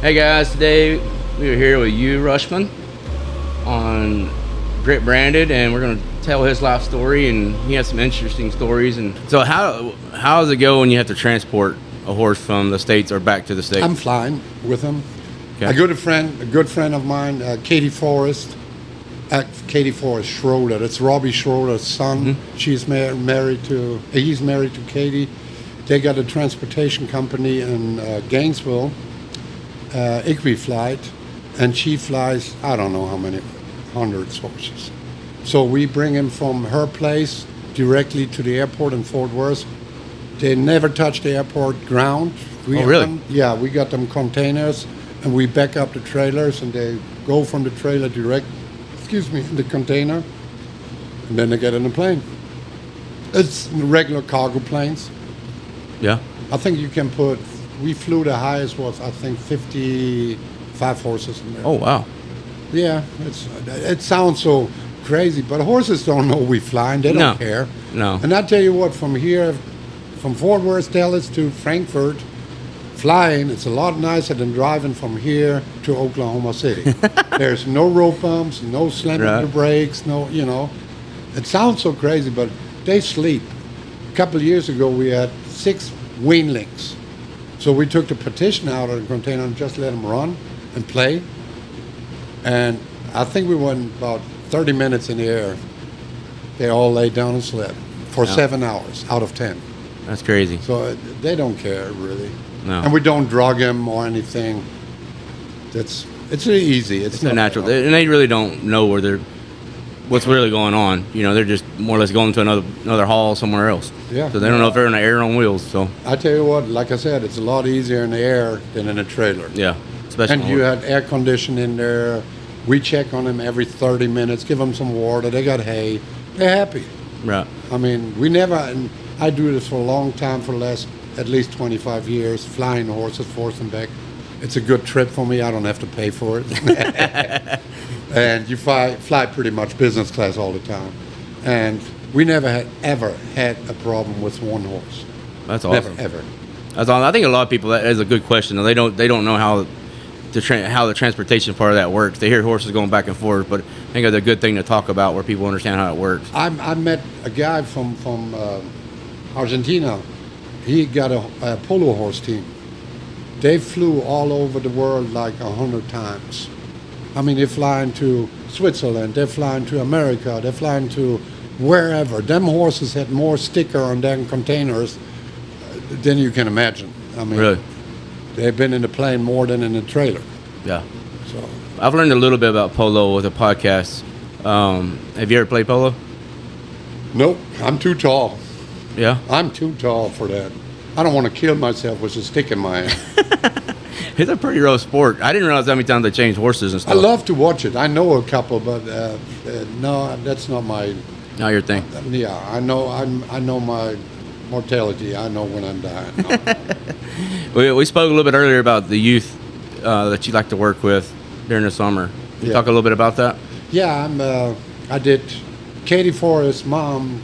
Hey guys, today we are here with Uwe Roeschmann on Grit Branded, and we're going to tell his life story, and he has some interesting stories. And so how does it go when you have to transport a horse from the States or back to the States? I'm flying with him. Okay. A good friend of mine, Katie Forrest Schroeder. That's Robbie Schroeder's son. Mm-hmm. He's married to Katie. They got a transportation company in Gainesville, Equiflight, and she flies, I don't know how many hundreds horses. So we bring him from her place directly to the airport in Fort Worth. They never touch the airport ground. Really? Yeah, we got them containers, and we back up the trailers, and they go from the trailer direct, in the container, and then they get in the plane. It's regular cargo planes. Yeah. I think you can put, we flew the highest was, I think, 55 horses in there. Oh, wow. Yeah, it sounds so crazy, but horses don't know we flying. They don't care. No. And I tell you what, from here, from Fort Worth, Dallas to Frankfurt, flying, it's a lot nicer than driving from here to Oklahoma City. There's no rope bumps, no slamming the brakes, It sounds so crazy, but they sleep. A couple of years ago, we had 6 weanlings. So we took the partition out of the container and just let them run and play. And I think we went about 30 minutes in the air. They all laid down and slept for 7 hours out of 10. That's crazy. So they don't care, really. No. And we don't drug them or anything. It's really easy. It's not natural. And they really don't know what's really going on. They're just more or less going to another hall somewhere else. Yeah. So they don't know if they're in the air on wheels. So I tell you what, like I said, it's a lot easier in the air than in a trailer. yeah, especially. And you had air conditioning in there. We check on them every 30 minutes, give them some water. They got hay. They're happy. Right. I mean, we never, and I do this for a long time, for the last at least 25 years, flying horses forth and back. It's a good trip for me. I don't have to pay for it. And you fly pretty much business class all the time. And we never ever had a problem with one horse. That's awesome. Never, ever. That's all. I think a lot of people, that is a good question. They don't know how the transportation part of that works. They hear horses going back and forth, but I think it's a good thing to talk about where people understand how it works. I met a guy from Argentina. He got a polo horse team. They flew all over the world like 100 times. I mean, they're flying to Switzerland, they're flying to America, they're flying to wherever. Them horses had more sticker on them containers than you can imagine. I mean, really? They've been in the plane more than in the trailer. Yeah. So I've learned a little bit about polo with a podcast. Have you ever played polo? nope, I'm too tall. Yeah. I'm too tall for that. I don't want to kill myself with a stick in my hand. It's a pretty rough sport. I didn't realize how many times they changed horses and stuff. I love to watch it. I know a couple, but no, that's not my. Not your thing. Yeah, I know my mortality. I know when I'm dying. No. We spoke a little bit earlier about the youth that you like to work with during the summer. Can you talk a little bit about that? Yeah, I did. Katie Forrest's mom,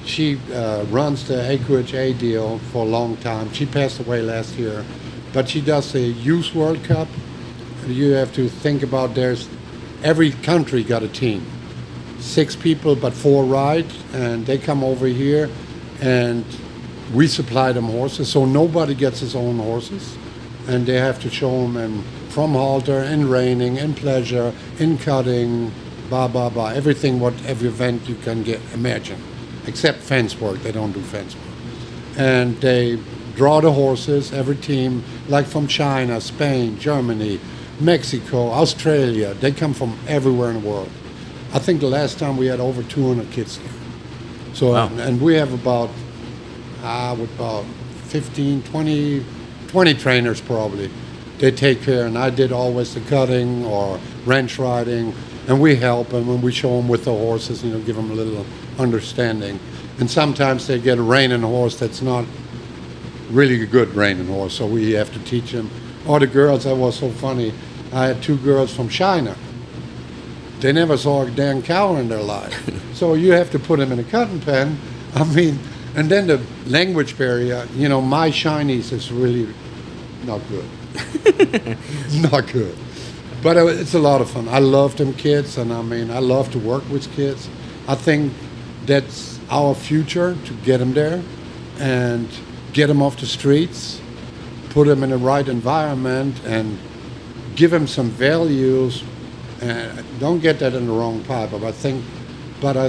she runs the AQHA deal for a long time. She passed away last year, but she does the Youth World Cup. You have to think about every country got a team. 6 people, but 4 ride, and they come over here, and we supply them horses, so nobody gets his own horses, and they have to show them from halter, in reining, in pleasure, in cutting, everything, every event you can imagine, except fence work. They don't do fence work. And they draw the horses, every team, like from China, Spain, Germany, Mexico, Australia. They come from everywhere in the world. I think the last time we had over 200 kids there. So, wow. And we have about 15, 20 trainers probably. They take care, and I did always the cutting or wrench riding, and we help them and we show them with the horses, give them a little understanding. And sometimes they get a reining horse that's not really a good reining horse, so we have to teach them. Or the girls, that was so funny. I had 2 girls from China. They never saw a damn cow in their life. So you have to put them in a cutting pen. I mean, and then the language barrier, my Chinese is really not good. Not good. But it's a lot of fun. I love them kids, and I mean, I love to work with kids. I think that's our future, to get them there and get them off the streets, put them in the right environment, and give them some values. And don't get that in the wrong pipe. But I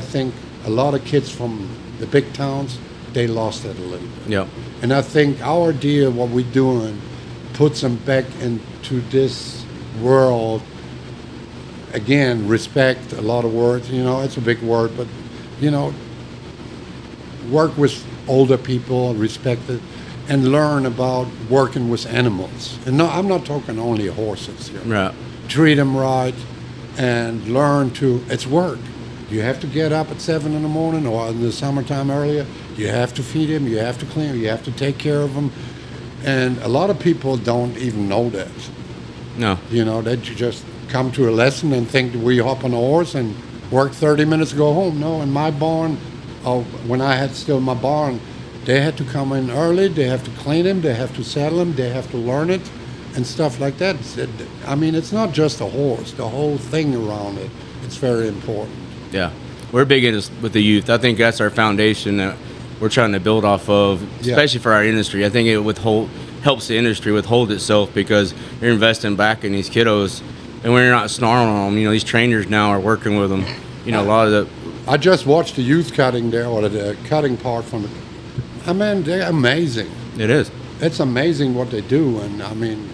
think a lot of kids from the big towns, they lost that a little bit. Yeah. And I think our deal, what we're doing, puts them back into this world. Again, respect, a lot of words, it's a big word, but, work with older people, respect it, and learn about working with animals. And no, I'm not talking only horses here. Right. Treat them right and learn it's work. You have to get up at 7 in the morning, or in the summertime earlier. You have to feed them, you have to clean them, you have to take care of them. And a lot of people don't even know that. No. That you just come to a lesson and think that we hop on a horse and work 30 minutes to go home. No, in my barn, when I had still my barn, they had to come in early, they have to clean them, they have to saddle them, they have to learn it and stuff like that. I mean, it's not just a horse, the whole thing around it. It's very important. Yeah. We're big into with the youth. I think that's our foundation that we're trying to build off of, especially for our industry. I think it helps the industry withhold itself, because you're investing back in these kiddos, and when you're not snarling on them, these trainers now are working with them. A lot of the. I just watched the youth cutting there, or the cutting part from it. I mean, they're amazing. It is. It's amazing what they do, and I mean,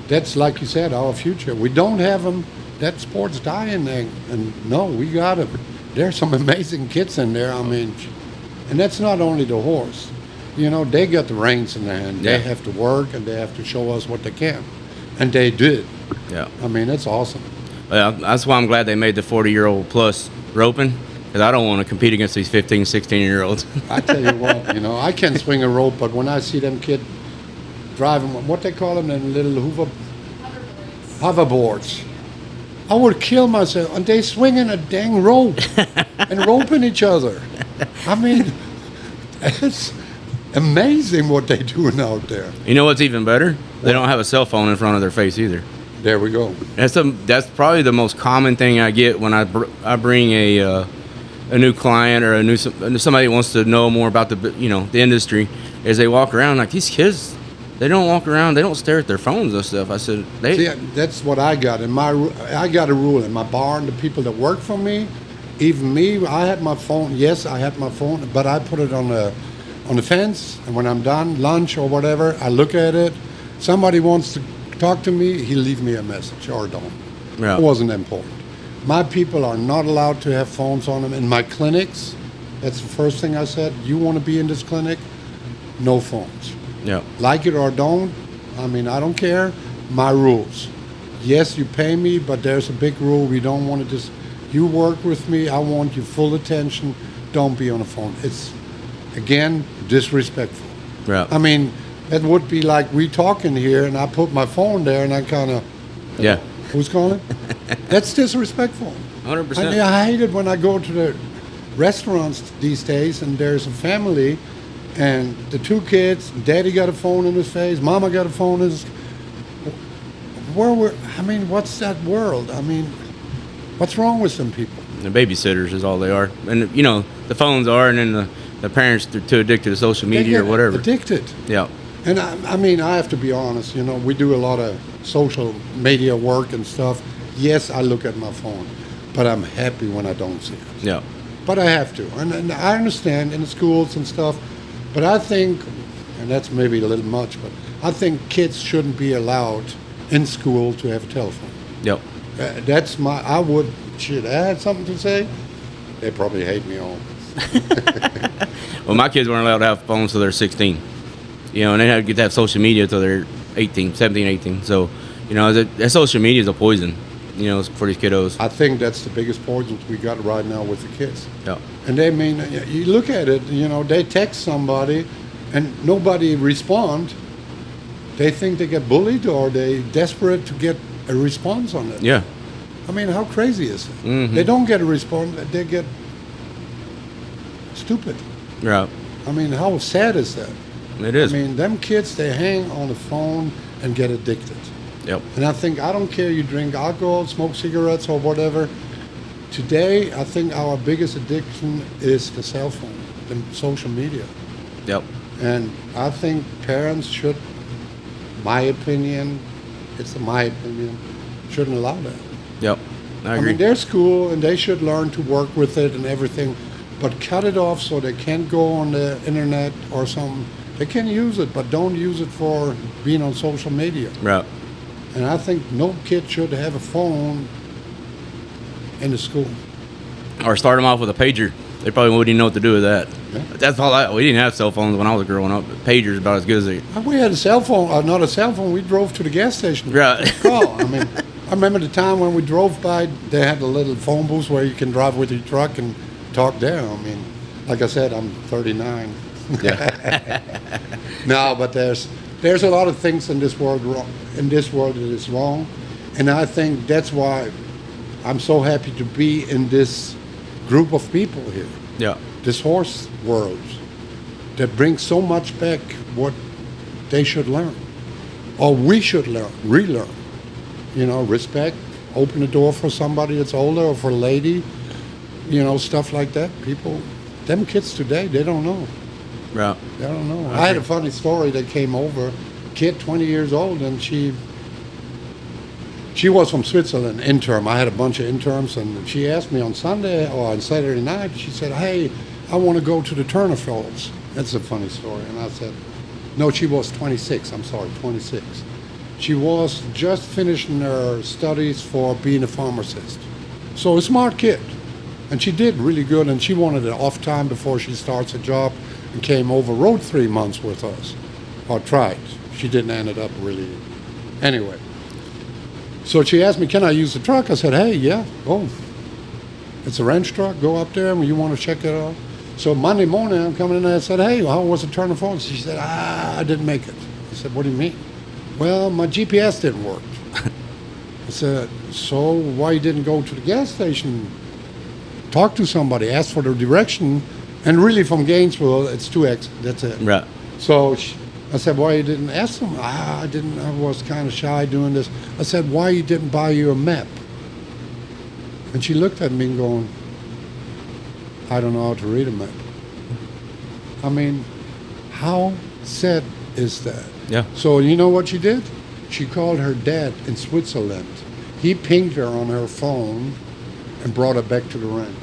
that's, like you said, our future. We don't have them. That sport's dying, and no, we got them. There's some amazing kids in there. I mean, and that's not only the horse. They got the reins in their hand. They have to work, and they have to show us what they can, and they did. Yeah. I mean, it's awesome. Yeah, that's why I'm glad they made the 40-year-old plus roping, because I don't want to compete against these 15, 16-year-olds. I tell you what, I can swing a rope, but when I see them kid driving, what they call them, them little hoverboards, I would kill myself. And they swinging a dang rope and roping each other. I mean, it's amazing what they doing out there. You know what's even better? They don't have a cell phone in front of their face either. There we go. That's probably the most common thing I get when I bring a new client or somebody that wants to know more about the industry, is they walk around like these kids. They don't walk around. They don't stare at their phones and stuff. I said, See, that's what I got. I got a rule in my barn. The people that work for me, even me, I had my phone. Yes, I had my phone, but I put it on the fence. And when I'm done, lunch or whatever, I look at it. Somebody wants to talk to me, he'll leave me a message or don't. Yeah. It wasn't important. My people are not allowed to have phones on them. In my clinics, that's the first thing I said. You want to be in this clinic? No phones. Yeah. Like it or don't, I mean, I don't care. My rules. Yes, you pay me, but there's a big rule. We don't want to just, you work with me, I want your full attention. Don't be on the phone. It's, again, disrespectful. Yeah. I mean, it would be like we talking here and I put my phone there and I kind of, Yeah. Who's calling? That's disrespectful. 100%. I mean, I hate it when I go to the restaurants these days and there's a family and the two kids, daddy got a phone in his face, mama got a phone in his. What's that world? I mean, what's wrong with some people? The babysitters is all they are. And, the phones are, and then the parents are too addicted to social media or whatever. Addicted. Yeah. And I mean, I have to be honest, we do a lot of social media work and stuff. Yes, I look at my phone, but I'm happy when I don't see it. Yeah. But I have to. And I understand in the schools and stuff, but I think, and that's maybe a little much, but I think kids shouldn't be allowed in school to have a telephone. Yep. Should I had something to say? They probably hate me all. Well, my kids weren't allowed to have phones till they're 16. And they had to get that social media till they're 17, 18. So, that social media is a poison, for these kiddos. I think that's the biggest poison we got right now with the kids. Yeah. And you look at it, they text somebody and nobody respond. They think they get bullied or they desperate to get a response on it. Yeah. I mean, how crazy is it? Mm-hmm. They don't get a response, they get stupid. Yeah. I mean, how sad is that? It is. I mean, them kids, they hang on the phone. and get addicted. Yep. And I think, I don't care you drink alcohol, smoke cigarettes or whatever. Today, I think our biggest addiction is the cell phone, the social media. Yep. And I think parents should, my opinion, shouldn't allow that. Yep. I I agree. mean, they're school and they should learn to work with it and everything, but cut it off so they can't go on the internet or something. They can use it, but don't use it for being on social media. Right. And I think no kid should have a phone in the school. Or start them off with a pager. They probably wouldn't even know what to do with that. Yeah. That's all. We didn't have cell phones when I was growing up. But pagers about as good as they. We had a cell phone, not a cell phone. We drove to the gas station. Right. To call. I mean, I remember the time when we drove by. They had a little phone booth where you can drive with your truck and talk there. I mean, like I said, I'm 39. Yeah. No, but there's a lot of things in this world wrong. In this world that is wrong, and I think that's why I'm so happy to be in this group of people here. Yeah. This horse world that brings so much back what they should learn, or we should learn, relearn. You know, respect, open the door for somebody that's older or for a lady, you know, stuff like that. People, them kids today, they don't know. Right. They don't know. I had a funny story that came over, kid 20 years old, and she was from Switzerland, intern. I had a bunch of interns, and she asked me on Sunday or on Saturday night, she said, hey, I want to go to the Turner Falls. That's a funny story. And I said, no, she was 26. I'm sorry, 26. She was just finishing her studies for being a pharmacist. So a smart kid. And she did really good, and she wanted an off time before she starts a job and came over, rode 3 months with us, or tried. She didn't end it up really. Anyway. So she asked me, can I use the truck? I said, hey, yeah, go. It's a ranch truck. Go up there and you want to check it out. So Monday morning, I'm coming in there and I said, hey, how was it Turner Falls? She said, I didn't make it. I said, what do you mean? Well, my GPS didn't work. I said, so why you didn't go to the gas station? Talk to somebody, ask for the direction. And really from Gainesville, it's 2X. That's it. Right. So I said, why you didn't ask them? I didn't. I was kind of shy doing this. I said, why you didn't buy you a map? And she looked at me and going, I don't know how to read a map. I mean, how sad is that? Yeah. So you know what she did? She called her dad in Switzerland. He pinged her on her phone and brought her back to the ranch.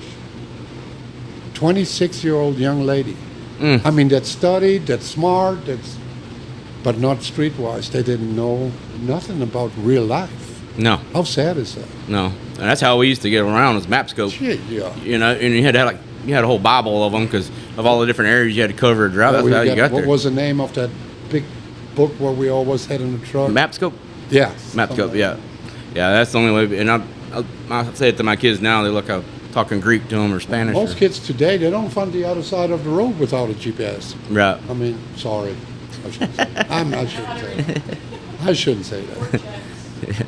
26-year-old young lady. I mean, that studied, that's smart, but not streetwise. They didn't know nothing about real life. No. How sad is that? No. And that's how we used to get around was map scope. Shit, yeah. You know, and you had to have you had a whole Bible of them because of all the different areas you had to cover a drive. That's how you got what there. was the name of that big book where we always had in the truck? Map scope? Yeah. Map scope, yeah. Yeah, that's the only way. And I say it to my kids now. They look, I'm talking Greek to them or Spanish. Most kids today, they don't find the other side of the road without a GPS. Right. I mean, sorry. I shouldn't say that. I shouldn't say that.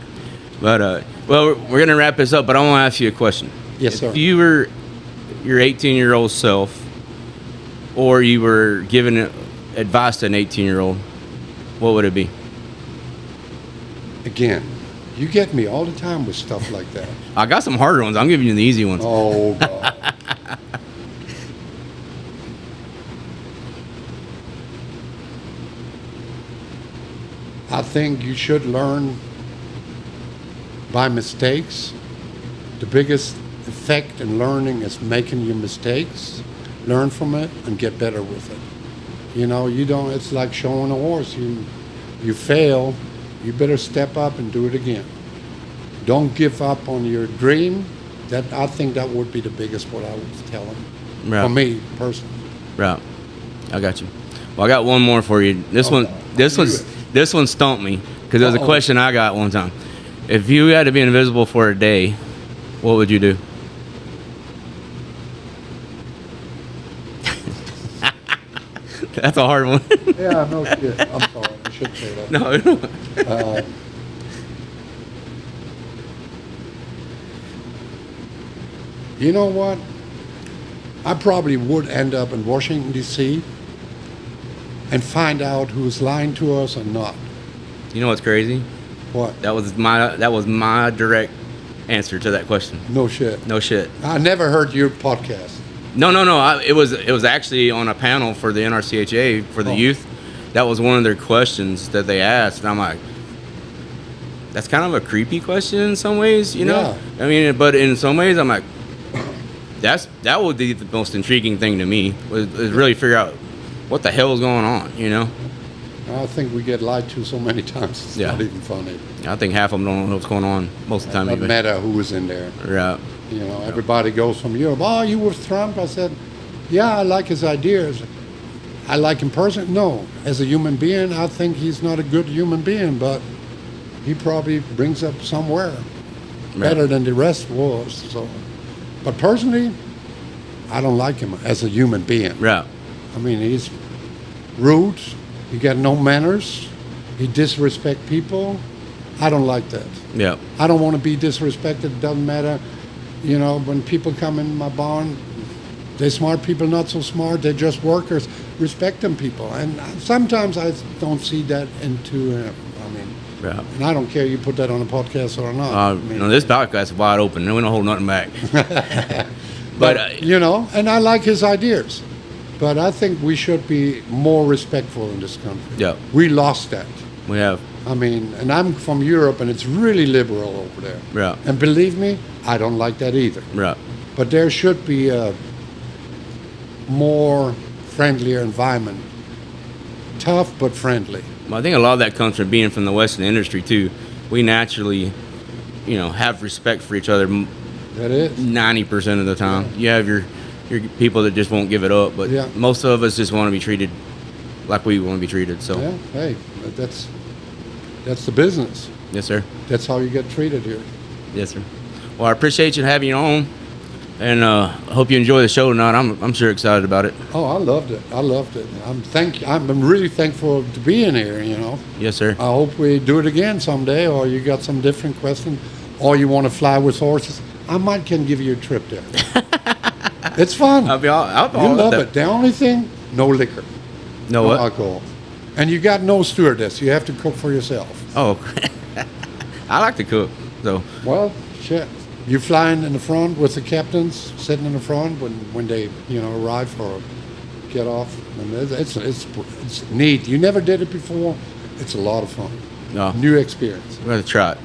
But, well, we're going to wrap this up, but I want to ask you a question. Yes, sir. If you were your 18-year-old self or you were giving advice to an 18-year-old, what would it be? Again, you get me all the time with stuff like that. I got some harder ones. I'm giving you the easy ones. Oh, God. I think you should learn by mistakes. The biggest effect in learning is making your mistakes, learn from it, and get better with it. You know, you don't, it's like showing a horse. You fail, you better step up and do it again. Don't give up on your dream. I think that would be the biggest what I would tell them. Right. For me, personally. Right. I got you. Well, I got one more for you. This one stumped me because there was a question I got one time. If you had to be invisible for a day, what would you do? That's a hard one. Yeah, no shit. I'm sorry. I shouldn't say that. No. You know what? I probably would end up in Washington, D.C. and find out who's lying to us or not. You know what's crazy? What? That was my direct answer to that question. No shit. No shit. I never heard your podcast. No. It was actually on a panel for the NCHA for the youth. That was one of their questions that they asked, and I'm like, that's kind of a creepy question in some ways, you know. Yeah. I mean, but in some ways, I'm like, that would be the most intriguing thing to me is really figure out what the hell is going on, you know. I think we get lied to so many times. It's not even funny. I think half of them don't know what's going on most of the time. It doesn't matter who was in there. Yeah. You know, everybody goes from Europe. Oh, you with Trump? I said, yeah, I like his ideas. I like him personally. No, as a human being, I think he's not a good human being, but he probably brings up somewhere better than the rest was. So, but personally, I don't like him as a human being. Yeah. I mean, he's rude. He got no manners. He disrespect people. I don't like that. Yeah. I don't want to be disrespected. It doesn't matter. You know, when people come in my barn, they're smart people, not so smart. They're just workers. Respect them people. And sometimes I don't see that into him. I mean, Yeah. and I don't care you put that on a podcast or not. I mean, This podcast is wide open. We don't hold nothing back. but you know, and I like his ideas. But I think we should be more respectful in this country. Yeah. We lost that. We have. I mean, and I'm from Europe, and it's really liberal over there. Yeah. And believe me, I don't like that either. Yeah. But there should be a more friendlier environment. Tough, but friendly. Well, I think a lot of that comes from being from the Western industry too. We naturally, have respect for each other. That is. 90% of the time, you have your people that just won't give it up, but most of us just want to be treated like we want to be treated. So yeah, hey, that's the business. Yes, sir. That's how you get treated here. Yes, sir. Well, I appreciate you having you on, and I hope you enjoy the show tonight. I'm sure excited about it. Oh, I loved it. I'm really thankful to be in here. You know. Yes, sir. I hope we do it again someday, or you got some different question, or you want to fly with horses. I can give you a trip there. It's fun. I'll you love it. The only thing, no liquor. No what? Alcohol. And you got no stewardess. You have to cook for yourself. Oh, I like to cook. So. Well, shit. You flying in the front with the captains, sitting in the front when they arrive or get off. And it's neat. You never did it before. It's a lot of fun. No. New experience. We're gonna try it.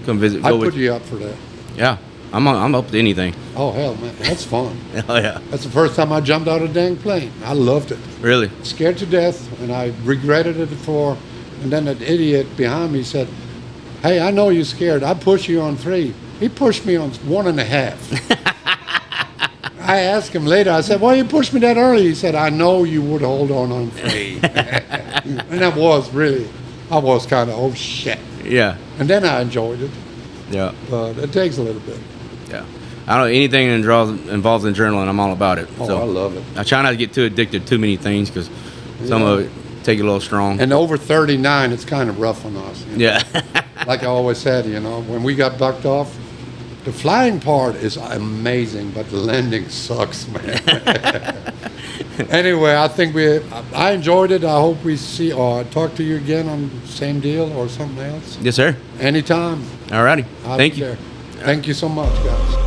Come visit. I put you up for that. Yeah. I'm up to anything. Oh, hell, man. That's fun. Oh, yeah. That's the first time I jumped out of a dang plane. I loved it. Really? Scared to death, and I regretted it before. And then that idiot behind me said, hey, I know you're scared. I push you on 3. He pushed me on 1.5. I asked him later, I said, why you pushed me that early? He said, I know you would hold on 3. And I was kind of, oh, shit. Yeah. And then I enjoyed it. Yeah. But it takes a little bit. Yeah. I don't know, anything that involves adrenaline, I'm all about it. Oh, so I love it. I try not to get too addicted to too many things because some of it take it a little strong. And over 39, it's kind of rough on us. Yeah. Like I always said, when we got bucked off, the flying part is amazing, but the landing sucks, man. Anyway, I think I enjoyed it. I hope we see or talk to you again on the same deal or something else. Yes, sir. Anytime. All righty. Thank you. Thank you so much, guys.